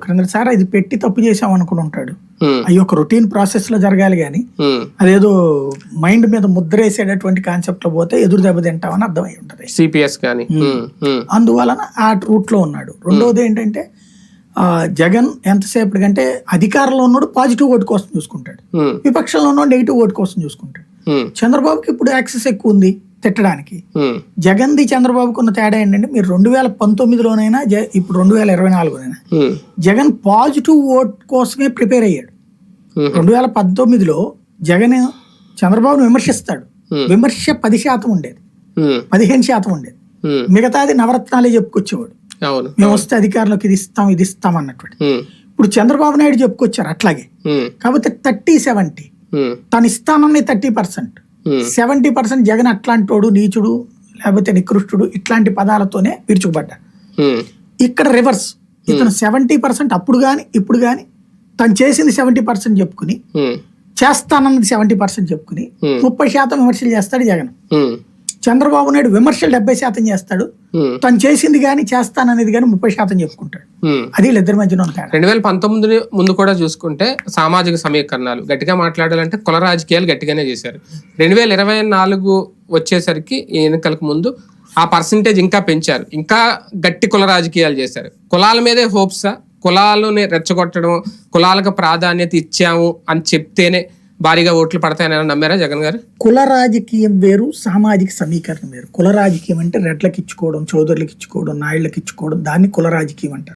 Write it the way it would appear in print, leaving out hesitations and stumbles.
క్రిందసారి అది పెట్టి తప్పు చేసాం అనుకుని ఉంటాడు. అవి ఒక రొటీన్ ప్రాసెస్ లో జరగాలి గానీ అదేదో మైండ్ మీద ముద్రేసేటటువంటి కాన్సెప్ట్ లో పోతే ఎదురు దెబ్బ తింటామని అర్థమై ఉంటది. సిపిఎస్ కానీ అందువలన ఆ రూట్ లో ఉన్నాడు. రెండవది ఏంటంటే జగన్ ఎంతసేపటి కంటే అధికారంలో ఉన్నాడు పాజిటివ్ ఓటు కోసం చూసుకుంటాడు, విపక్షంలో ఉన్నాడు నెగిటివ్ ఓటు కోసం చూసుకుంటాడు. చంద్రబాబుకి ఇప్పుడు యాక్సెస్ ఎక్కువ ఉంది తిట్టడానికి. జగన్ది చంద్రబాబుకు ఉన్న తేడా ఏంటంటే మీరు 2019లోనైనా ఇప్పుడు 2024లోనైనా జగన్ పాజిటివ్ ఓట్ కోసమే ప్రిపేర్ అయ్యాడు. 2019లో జగన్ చంద్రబాబును విమర్శిస్తాడు, విమర్శ 10% ఉండేది, 15% ఉండేది, మిగతాది నవరత్నాలే చెప్పుకొచ్చేవాడు. మేము వస్తే అధికారంలోకి ఇది ఇస్తాం అన్నటువంటి. ఇప్పుడు చంద్రబాబు నాయుడు చెప్పుకొచ్చారు అట్లాగే. కాకపోతే 30-70 తను ఇస్తానని 30%, 70% జగన్ అట్లాంటోడు నీచుడు లేకపోతే నికృష్టుడు ఇట్లాంటి పదాలతోనే విరుచుకుపడ్డా. ఇక్కడ రివర్స్, ఇతను 70% అప్పుడు గాని ఇప్పుడు గాని తను చేసింది 70% చెప్పుకుని, చేస్తానన్నది 70% చెప్పుకుని 30% విమర్శలు చేస్తాడు జగన్. చంద్రబాబు నాయుడు విమర్శలు 70% చేస్తాడు, తను చేసింది గాని చేస్తాననేది గాని 30% చెప్పుకుంటాడు. అది వీళ్ళిద్దరి మధ్యన ఉంటాడు. 2019 ముందు కూడా చూసుకుంటే సామాజిక సమీకరణాలు గట్టిగా మాట్లాడాలంటే కుల రాజకీయాలు గట్టిగానే చేశారు. 2024 వచ్చేసరికి ఈ ఎన్నికలకు ముందు ఆ పర్సంటేజ్ ఇంకా పెంచారు, ఇంకా గట్టి కుల రాజకీయాలు చేశారు. కులాల మీదే హోప్సా, కులాలని రెచ్చగొట్టడం, కులాలకు ప్రాధాన్యత ఇచ్చాము అని చెప్తేనే భారీగా ఓట్లు పడతాయని నమ్మారా జగన్ గారు? కుల రాజకీయం వేరు, సామాజిక సమీకరణం వేరు. కుల రాజకీయం అంటే రెడ్లకి ఇచ్చుకోవడం, చౌదరులకు ఇచ్చుకోవడం, నాయుళ్ళకి ఇచ్చుకోవడం, దాన్ని కుల రాజకీయం అంటారు.